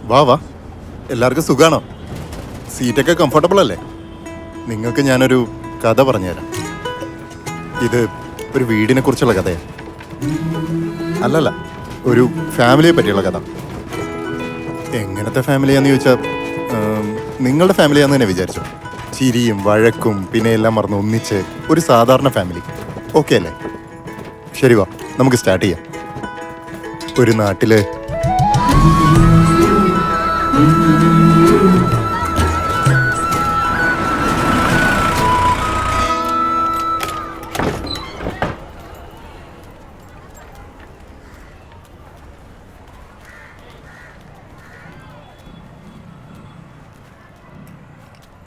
വാ വാ, എല്ലാവർക്കും സുഖാണോ? സീറ്റൊക്കെ കംഫർട്ടബിൾ അല്ലേ? നിങ്ങൾക്ക് ഞാനൊരു കഥ പറഞ്ഞുതരാം. ഇത് ഒരു വീടിനെ കുറിച്ചുള്ള കഥയാണ്. അല്ലല്ല, ഒരു ഫാമിലിയെ പറ്റിയുള്ള കഥ. എങ്ങനത്തെ ഫാമിലിയാന്ന് ചോദിച്ചാൽ നിങ്ങളുടെ ഫാമിലിയാന്ന് തന്നെ വിചാരിച്ചു. ചിരിയും വഴക്കും പിന്നെ എല്ലാം മറന്ന് ഒന്നിച്ച് ഒരു സാധാരണ ഫാമിലി. ഓക്കെ അല്ലേ? ശരി, വാ നമുക്ക് സ്റ്റാർട്ട് ചെയ്യാം. ഒരു നാട്ടില്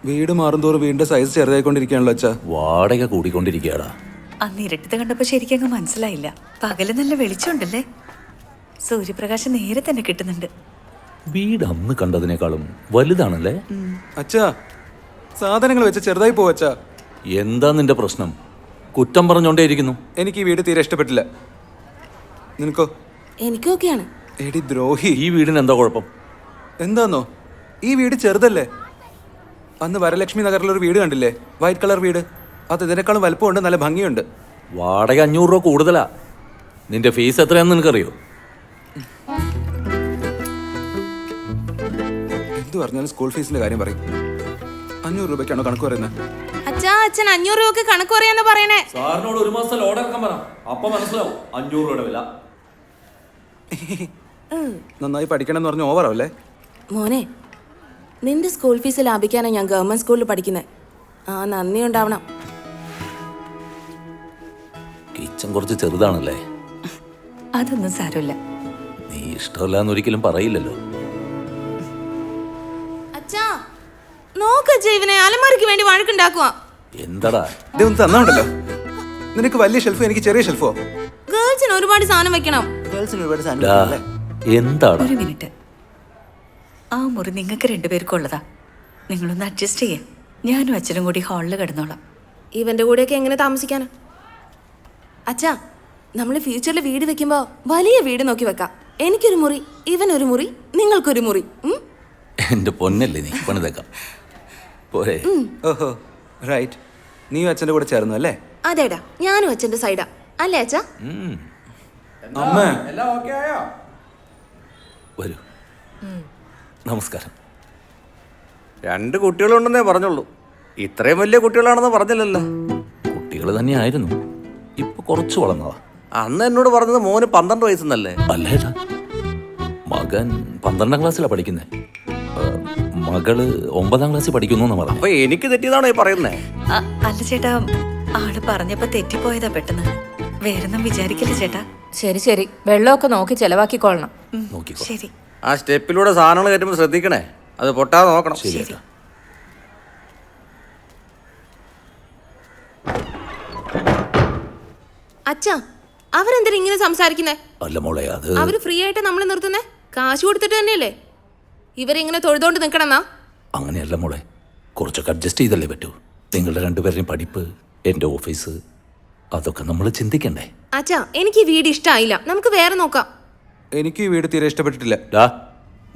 വീട് മാറുന്തോറും വീടിന്റെ സൈസ് ചെറുതായിക്കൊണ്ടിരിക്കുകയാണല്ലോ അച്ഛാ. വാടക കൂടിക്കൊണ്ടിരിക്കുകയാടാ. അന്ന് ഇരട്ടത്ത് കണ്ടപ്പോ ശരിക്കും മനസ്സിലായില്ല. പകല് നല്ല വെളിച്ചമുണ്ടല്ലേ, സൂര്യപ്രകാശം നേരെ തന്നെ കിട്ടുന്നുണ്ട്. വീട് അന്ന് കണ്ടതിനേക്കാളും വലുതാണല്ലേ? അച്ഛാ, സാധനങ്ങൾ വെച്ച് ചെറുതായി പോവച്ചാ. എന്താ നിന്റെ പ്രശ്നം? കുറ്റം പറഞ്ഞോണ്ടേയിരിക്കുന്നു. എനിക്ക് ഈ വീട് തീരെ ഇഷ്ടപ്പെട്ടില്ല. നിനക്കോ? എനിക്കൊക്കെയാണ്. എടി ദ്രോഹി, ഈ വീടിന് എന്താ കുഴപ്പം? എന്താന്നോ, ഈ വീട് ചെറുതല്ലേ? അന്ന് വരലക്ഷ്മി നഗറിലൊരു വീട് കണ്ടില്ലേ, വൈറ്റ് കളർ വീട്? അത് ഇതിനേക്കാളും വലുപ്പമുണ്ട്, നല്ല ഭംഗിയുണ്ട്. വാടക 500 രൂപ കൂടുതലാ. നിന്റെ ഫീസ് എത്രയാണെന്ന് നിനക്കറിയോ? എന്ത് പറഞ്ഞാലും സ്കൂൾ ഫീസിന്റെ കാര്യം പറയും. 500 രൂപയ്ക്കാണോ കണക്ക് പറയുന്നത്? അച്ഛാ, അച്ഛൻ 500 രൂപക്ക് കണക്ക് പറയാന്ന് പറയണേ. സാറിനോട് ഒരു മാസം ലോഡ് ഇറക്കാൻ പറ, അപ്പൊ മനസ്സിലാവും 500 രൂപയുടെ വില. നന്നായി പഠിക്കണം എന്ന് പറഞ്ഞ ഓവറാവല്ലേ? മോനെ, നിന്റെ സ്കൂൾ ഫീസ് ലാഭിക്കാനാണ് ഞാൻ ഗവൺമെന്റ് സ്കൂളിൽ പഠിക്കുന്നത്. ആ നന്ദി ഉണ്ടാവണം. കിച്ചൺ കുറച്ച് ചെറുതാണല്ലേ? അതൊന്നും സാരമില്ല. നീ ഇഷ്ടമല്ലാന്ന് ഒരിക്കലും പറയില്ലല്ലോ. അച്ഛാ, നോക്കച്ഛ, ഇവനെ അലമാരിക്ക് വേണ്ടി വഴക്കുണ്ടാക്കുക. എന്താടാ ഇതൊന്നും തന്നുണ്ടല്ലോ. നിനക്ക് വലിയ ഷെൽഫോ, എനിക്ക് ചെറിയ ഷെൽഫോ? ഗേൾസിന് ഒരുപാട് സാധനം വെക്കണം. ഗേൾസിന് ഒരുപാട് ഡാ, സാധനം. എന്താടാ? ഒരു മിനിറ്റ്, ആ മുറി നിങ്ങൾക്ക് രണ്ടുപേർക്കുള്ളതാ. നിങ്ങളൊന്ന് അഡ്ജസ്റ്റ് ചെയ്യേ. ഞാനും അച്ഛനും കൂടി ഹാളിൽ കിടന്നോളാം. ഇവന്റെ കൂടെയൊക്കെ എങ്ങനെ താമസിക്കാനാ? അച്ഛാ, നമ്മൾ ഫ്യൂച്ചറിൽ വീട് വെക്കുമ്പോ വലിയ വീട് നോക്കി വെക്കാം. എനിക്കൊരു മുറി, ഇവനൊരു മുറി, നിങ്ങൾക്കൊരു മുറി. എന്റെ പൊന്നല്ലേ, നീ പണിതേക്കാം പോരെ? ഓഹോ, റൈറ്റ്. നീയും അച്ഛൻ്റെ കൂടെ ചേർന്നു അല്ലേ? അതേടാ, ഞാനും അച്ഛന്റെ സൈഡാ അല്ലേ അച്ഛാ? അമ്മ, വരൂ. നമസ്കാരം. 2 കുട്ടികളുണ്ടെന്നേ പറഞ്ഞുള്ളൂ. ഇത്രയും വലിയ കുട്ടികളാണെന്ന് പറഞ്ഞില്ലല്ലോ. കുട്ടികൾ തന്നെയായിരുന്നു, ഇപ്പൊ കുറച്ച് വളർന്നതാ. അന്ന് എന്നോട് പറഞ്ഞത് മോന് 12 വയസ്സെന്നല്ലേ? അല്ലേടാ, മകൻ 12ാം ക്ലാസ്സിലാണ് പഠിക്കുന്നത്. മകള് 9ാം ക്ലാസ്സിൽ പഠിക്കുന്നു എന്ന് പറഞ്ഞു. അപ്പൊ എനിക്ക് തെറ്റിയതാണോ ഈ പറയുന്നേ? അല്ല ചേട്ടാ, ആള് പറഞ്ഞപ്പോ തെറ്റിപ്പോയതാ പെട്ടെന്ന്. വേറൊന്നും വിചാരിക്കില്ല ചേട്ടാ. ശരി ശരി, വെള്ളമൊക്കെ നോക്കി ചെലവാക്കിക്കൊള്ളണം. നോക്കിക്കോ. ശരി ആ സ്റ്റെപ്പിലൂടെ സാധനങ്ങൾ കയറ്റുമ്പോൾ ശ്രദ്ധിക്കണേ, അത് പൊട്ടാതെ നോക്കണം. ശരിയാ. അച്ഛാ, അവരെന്തിനാ ഇങ്ങനെ സംസാരിക്കുന്നേ? അല്ല മോളെ, അത് അവര് ഫ്രീ ആയിട്ട് നമ്മൾ നിർത്തുന്നേ? കാശ് കൊടുത്തിട്ട് തന്നെയല്ലേ? ഇവരിങ്ങനെ തൊഴുതോണ്ട് നിൽക്കണമെന്നാ? അങ്ങനെയല്ല മോളെ, കുറച്ചൊക്കെ അഡ്ജസ്റ്റ് ചെയ്തല്ലേ പറ്റൂ. നിങ്ങളുടെ രണ്ടുപേരുടെയും പഠിപ്പ്, എൻ്റെ ഓഫീസ്, അതൊക്കെ നമ്മൾ ചിന്തിക്കണ്ടേ? അച്ഛാ, എനിക്ക് ഈ വീട് ഇഷ്ടമായില്ല, നമുക്ക് വേറെ നോക്കാം. എനിക്ക് ഈ വീട് തീരെ ഇഷ്ടപ്പെട്ടിട്ടില്ല. ഡാ,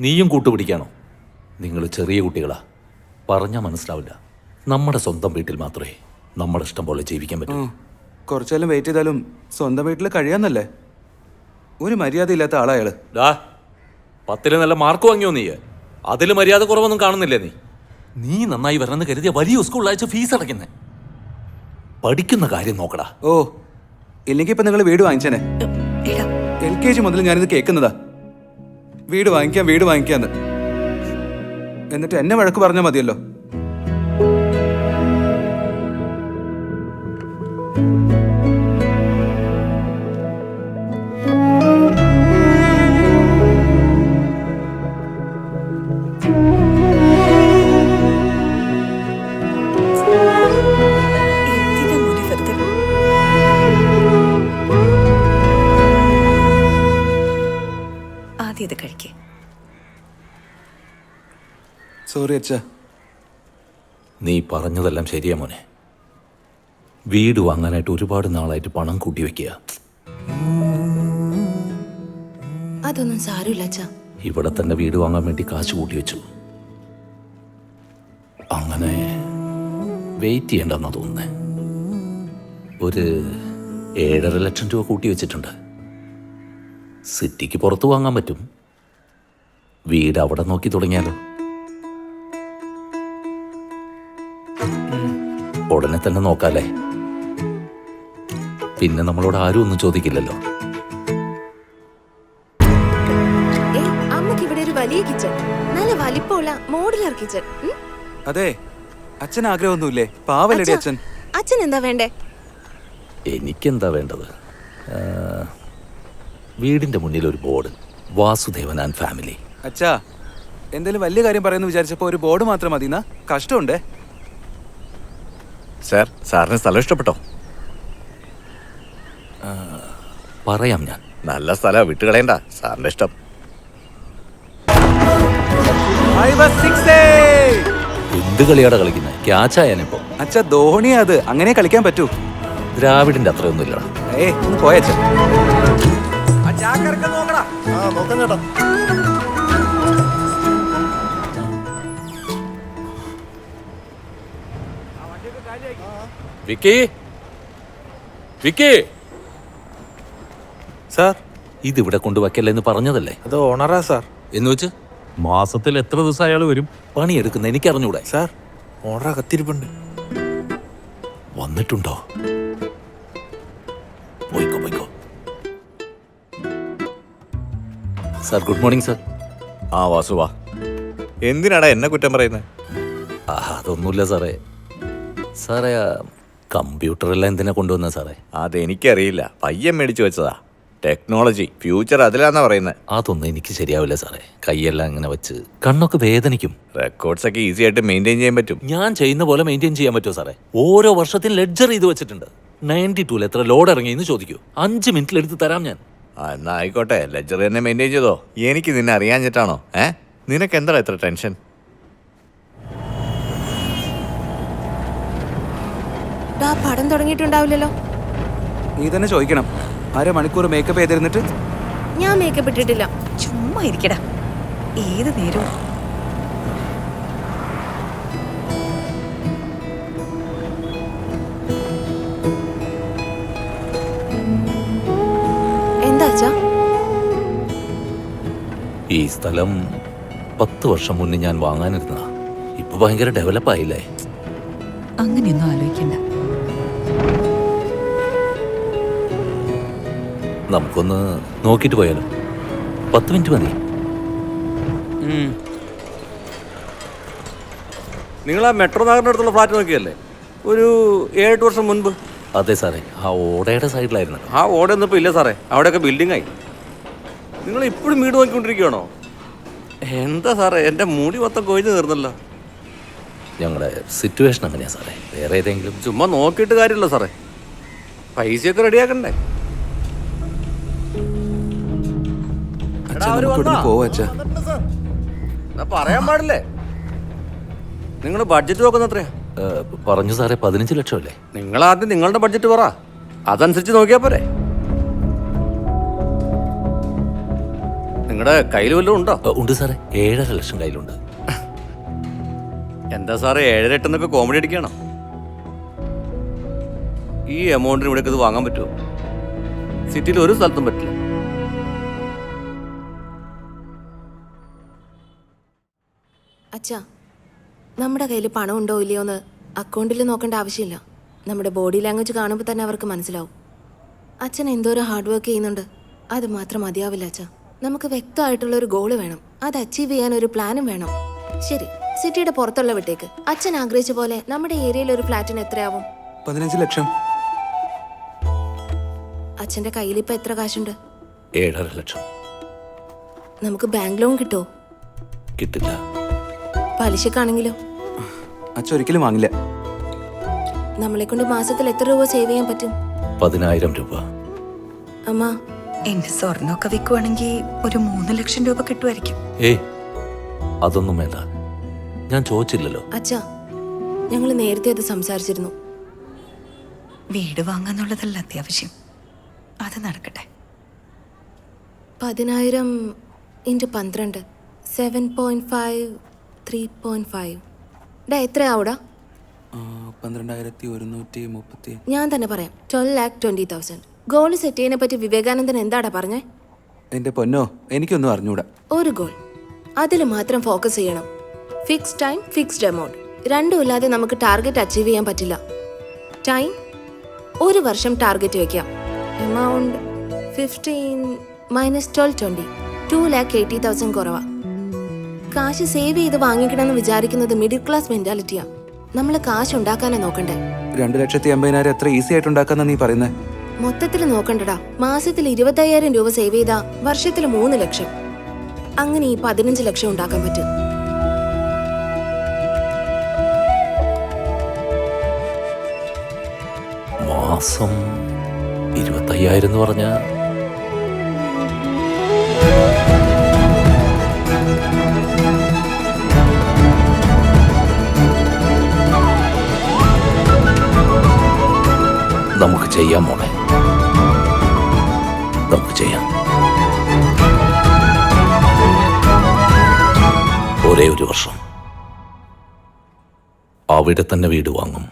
നീയും കൂട്ടുപിടിക്കാണോ? നിങ്ങൾ ചെറിയ കുട്ടികളാ, പറഞ്ഞാൽ മനസ്സിലാവില്ല. നമ്മുടെ സ്വന്തം വീട്ടിൽ മാത്രമേ നമ്മുടെ ഇഷ്ടം പോലെ ജീവിക്കാൻ പറ്റൂ. കുറച്ചാലും വെയിറ്റ് ചെയ്താലും സ്വന്തം വീട്ടിൽ കഴിയാന്നല്ലേ? ഒരു മര്യാദ ഇല്ലാത്ത ആളാ അയാള്. ഡാ, 10ൽ നല്ല മാർക്ക് വാങ്ങിയോ നീ? അതിൽ മര്യാദ കുറവൊന്നും കാണുന്നില്ലേ നീ? നീ നന്നായി വരണമെന്ന് കരുതിയ വലിയ സ്കൂളിൽ അയച്ച ഫീസ് അടയ്ക്കുന്നേ. പഠിക്കുന്ന കാര്യം നോക്കടാ. ഓ, ഇല്ലെങ്കിൽ ഇപ്പൊ നിങ്ങൾ വീട് വാങ്ങിച്ചേനെ. എടാ, LKG മുതൽ ഞാനിത് കേൾക്കുന്നതാ, വീട് വാങ്ങിക്കാം വീട് വാങ്ങിക്കാന്ന്. എന്നിട്ട് എന്നെ വഴക്ക് പറഞ്ഞാൽ മതിയല്ലോ. എന്തിനാ മുടി വെറുതെ? ആദ്യം ഇത് കഴിക്കേ. സോറി അച്ഛാ. നീ പറഞ്ഞതെല്ലാം ശരിയാ മോനെ. വീട് വാങ്ങാനായിട്ട് ഒരുപാട് നാളായിട്ട് പണം കൂട്ടി വെക്കുക. അതൊന്നും സാരമില്ല അച്ഛാ. ഇവിടെ തന്നെ വീട് വാങ്ങാൻ വേണ്ടി കാശ് കൂട്ടി വെച്ചു. അങ്ങനെ വെയിറ്റ് ചെയ്യണ്ടെന്നാ തോന്നുന്നേ. ഒരു 7.5 ലക്ഷം രൂപ കൂട്ടി വെച്ചിട്ടുണ്ട്. സിറ്റിക്ക് പുറത്ത് വാങ്ങാൻ പറ്റും. വീട് അവിടെ നോക്കി തുടങ്ങിയാലോ? ഉടനെ തന്നെ നോക്കാല്ലേ? പിന്നെ നമ്മളോട് ആരും ഒന്നും ചോദിക്കില്ലല്ലോ. അമ്മക്ക് ഇവിടെ ഒരു വലിയ കിച്ചൺ, നല്ല വലിപ്പമുള്ള മോഡുലാർ കിച്ചൺ. അതെ, അച്ഛൻ ആഗ്രഹമൊന്നുമില്ലേ? പാവലടി അച്ഛൻ. അച്ഛൻ എന്താ വേണ്ടേ? എനിക്കെന്താ വേണ്ടത്? വീടിന്റെ മുന്നിൽ ഒരു ബോർഡ്, വാസുദേവൻ ആൻഡ് ഫാമിലി. അച്ഛാ, എന്തെങ്കിലും വലിയ കാര്യം പറയുന്നു വിചാരിച്ചപ്പോ ഒരു ബോർഡ് മാത്രം മതിന്നാ? കഷ്ടമുണ്ടേ. സാർ, സാറിന് സ്ഥലം ഇഷ്ടപ്പെട്ടോ? പറയാം ഞാൻ. നല്ല സ്ഥലം, വിട്ടുകളയണ്ട. സാറിന്റെ ഇഷ്ടം. എന്ത് കളിയാടാ കളിക്കുന്നത്? ക്യാച്ചായാനിപ്പോ. അച്ഛാ, ധോണിയാ അത്. അങ്ങനെ കളിക്കാൻ പറ്റൂ. ദ്രാവിഡിന്റെ അത്രയൊന്നും ഇല്ലടാ. ഒന്ന് പോയച്ഛൻ. നോക്കാം ചേട്ടാ. വിക്കി, വിക്കി സാർ, ഇതിവിടെ കൊണ്ടുവയ്ക്കല്ലെന്ന് പറഞ്ഞതല്ലേ? അത് ഓണറാ സാർ. എന്ന് വെച്ച് മാസത്തിൽ എത്ര ദിവസം അയാൾ വരും? പണിയെടുക്കുന്ന എനിക്കറിഞ്ഞൂടെ? സാർ, ഓണറാ കത്തിരിപ്പുണ്ട്. വന്നിട്ടുണ്ടോ? പോയിക്കോ പോയിക്കോ. Sir, good morning sir. ആ വാസുവാ, എന്തിനാടാ എന്നെ കുറ്റം പറയുന്നത്? അതൊന്നുമില്ല സാറേ. സാറേ, കമ്പ്യൂട്ടറെല്ലാം എന്തിനാ കൊണ്ടുവന്ന സാറേ? അതെനിക്കറിയില്ല, പയ്യൻ മേടിച്ചു വെച്ചതാ. ടെക്നോളജി, ഫ്യൂച്ചർ അതിലാന്നാ പറയുന്നത്. അതൊന്നും എനിക്ക് ശരിയാവില്ല സാറേ. കൈയെല്ലാം ഇങ്ങനെ വെച്ച് കണ്ണൊക്കെ വേദനിക്കും. റെക്കോർഡ്സ് ഒക്കെ ഈസി ആയിട്ട് മെയിൻറ്റെയിൻ ചെയ്യാൻ പറ്റും. ഞാൻ ചെയ്യുന്ന പോലെ മെയിൻറ്റെയിൻ ചെയ്യാൻ പറ്റുമോ സാറേ? ഓരോ വർഷത്തിൽ ലെഡ്ജർ ചെയ്ത് വെച്ചിട്ടുണ്ട്. 92 എത്ര ലോഡ് ഇറങ്ങിയെന്ന് ചോദിക്കൂ. 5 മിനിറ്റിൽ എടുത്ത് തരാം ഞാൻ. എന്നാ ആയിക്കോട്ടെ, ലെജർ തന്നെ മെയിൻറ്റെയിൻ ചെയ്തോ. എനിക്ക് നിന്നെ അറിയാഞ്ഞിട്ടാണോ? നിനക്ക് എന്താ എത്ര ടെൻഷൻ? പടം തുടങ്ങിയിട്ടുണ്ടാവില്ലല്ലോ. നീ തന്നെ ചോദിക്കണം. 1/2 മണിക്കൂർ മേക്കപ്പ് ചെയ്തിരുന്നിട്ട്. ഞാൻ മേക്കപ്പ് ഇട്ടിട്ടില്ല. ചുമ്മാ ഇരിക്കടാ, ഏത് നേരവും. എന്താ അച്ഛാ? ഈ സ്ഥലം 10 വർഷം മുന്നേ ഞാൻ വാങ്ങാനിരുന്നതാ. ഇപ്പൊ ഭയങ്കര ഡെവലപ്പ് ആയില്ലേ? അങ്ങനെയൊന്നും ആലോചിക്കണ്ട. നമുക്കൊന്ന് നോക്കിയിട്ട് പോയാലോ? 10 മിനിറ്റ് മതി. നിങ്ങൾ ആ മെട്രോ നഗറിൻ്റെ അടുത്തുള്ള ഫ്ലാറ്റ് നോക്കിയല്ലേ ഒരു 7-8 വർഷം മുൻപ്? അതെ സാറേ, ആ ഓടയുടെ സൈഡിലായിരുന്നല്ലോ. ആ ഓടൊന്നും ഇപ്പോൾ ഇല്ല സാറേ, അവിടെയൊക്കെ ബിൽഡിംഗ് ആയി. നിങ്ങൾ ഇപ്പോഴും വീട് നോക്കിക്കൊണ്ടിരിക്കുകയാണോ? എന്താ സാറേ, എൻ്റെ മുടി മൊത്തം കൊഴിഞ്ഞ് തീർന്നല്ലോ. ഞങ്ങളുടെ സിറ്റുവേഷൻ അങ്ങനെയാ സാറേ. വേറെ ഏതെങ്കിലും? ചുമ്മാ നോക്കിയിട്ട് കാര്യമില്ല സാറേ, പൈസയൊക്കെ റെഡിയാക്കണ്ടേ? പോവാ അച്ഛാ. പറയാൻ പാടില്ലേ? നിങ്ങൾ ബഡ്ജറ്റ് നോക്കുന്ന എത്രയാ? പറഞ്ഞു സാറേ, 15 ലക്ഷം അല്ലേ? നിങ്ങൾ ആദ്യം നിങ്ങളുടെ ബഡ്ജറ്റ് പറ, അതനുസരിച്ച് നോക്കിയാ പോരെ. നിങ്ങളുടെ കയ്യിൽ വല്ലതും ഉണ്ടോ? ഉണ്ട് സാറേ, 7.5 ലക്ഷം കയ്യിലുണ്ട്. എന്താ സാറേ, 7-8 എന്നൊക്കെ കോമഡി അടിക്കുകയാണോ? ഈ എമൗണ്ടിന് ഇവിടെ ഇത് വാങ്ങാൻ പറ്റുമോ? സിറ്റിയിൽ ഒരു സ്ഥലത്തും പറ്റില്ല. അച്ഛാ, നമ്മുടെ കയ്യിൽ പണം ഉണ്ടോ ഇല്ലയോ എന്ന് അക്കൗണ്ടിൽ നോക്കേണ്ട ആവശ്യമില്ല. നമ്മുടെ ബോഡി ലാംഗ്വേജ് കാണുമ്പോൾ തന്നെ അവർക്ക് മനസ്സിലാവും. അച്ഛൻ എന്തോരം ഹാർഡ് വർക്ക് ചെയ്യുന്നുണ്ട്. അത് മാത്രം മതിയാവില്ല അച്ഛാ. നമുക്ക് വ്യക്തമായിട്ടുള്ളൊരു ഗോള് വേണം. അത് അച്ചീവ് ചെയ്യാൻ ഒരു പ്ലാനും വേണം. ശരി, സിറ്റിയുടെ പുറത്തുള്ള വിട്ടേക്ക്. അച്ഛൻ ആഗ്രഹിച്ച പോലെ നമ്മുടെ ഏരിയയിൽ ഒരു ഫ്ലാറ്റിന് എത്രയാവും? 15 ലക്ഷം. അച്ഛൻ്റെ കയ്യിൽ ഇപ്പം എത്ര കാശുണ്ട്? 7.5 ലക്ഷം. നമുക്ക് ബാങ്ക് ലോൺ കിട്ടുമോ? കിട്ടില്ല. പലിശക്കാണെങ്കിലോ? അച്ഛൻ ഒരിക്കലും വാങ്ങില്ല. നമ്മളെ കൊണ്ട് മാസത്തിൽ എത്ര രൂപ സേവ് ചെയ്യാൻ പറ്റും? 10,000 രൂപ. അമ്മ, എന്റെ സ്വർണ്ണമൊക്കെ വിൽക്കുവാണെങ്കിൽ ഒരു 3 ലക്ഷം രൂപ കിട്ടുമായിരിക്കും. അതൊന്നും വേണ്ട, ഞാൻ ചോദിച്ചില്ലല്ലോ. അച്ഛാ, ഞങ്ങൾ നേരത്തെ അത് സംസാരിച്ചിരുന്നു. വീട് വാങ്ങാന്നുള്ളതല്ല അത്യാവശ്യം, അത് നടക്കട്ടെ. 10,000 ഇൻറ്റു 12 7.5 3.5 ഡാ എത്രയാവൂടാ? 12,130. ഞാൻ തന്നെ പറയാം 12,20,000. ഗോൾ സെറ്റ് ചെയ്യുന്നതിനെ പറ്റി വിവേകാനന്ദൻ എന്താടാ പറഞ്ഞേ? എൻ്റെ പൊന്നോ, എനിക്കൊന്നും അറിഞ്ഞൂടാ. ഒരു ഗോൾ, അതിൽ മാത്രം ഫോക്കസ് ചെയ്യണം. ഫിക്സ് ടൈം, ഫിക്സ്ഡ് എമൗണ്ട്, രണ്ടും ഇല്ലാതെ നമുക്ക് ടാർഗറ്റ് അച്ചീവ് ചെയ്യാൻ പറ്റില്ല. ടൈം 1 വർഷം ടാർഗറ്റ് വെക്കാം. എമൗണ്ട് 15 - 12 2,80,000 കുറവാ. കാശ് സേവ് ചെയ്ത് വാങ്ങിക്കണമെന്ന് വിചാരിക്കുന്നത് മിഡിൽ ക്ലാസ് മെന്റാലിറ്റിയാ. നമ്മൾ കാശ് ഉണ്ടാക്കാനാ നോക്കണ്ടേ. 2,80,000 എത്ര ഈസി ആയിട്ട് ഉണ്ടാക്കാന്നാ നീ പറയുന്നത്? മൊത്തത്തിൽ നോക്കണ്ടടാ. മാസത്തിൽ 25,000 രൂപ സേവ് ചെയ്താ വർഷത്തിൽ 3 ലക്ഷം. അങ്ങനെ ഈ 15 ലക്ഷം ഉണ്ടാക്കാൻ പറ്റും. മാസം 25,000 എന്ന് പറഞ്ഞ നമുക്ക് ചെയ്യാം മോളെ, നമുക്ക് ചെയ്യാം. ഒരേ ഒരു വർഷം അവിടെ തന്നെ വീട് വാങ്ങും.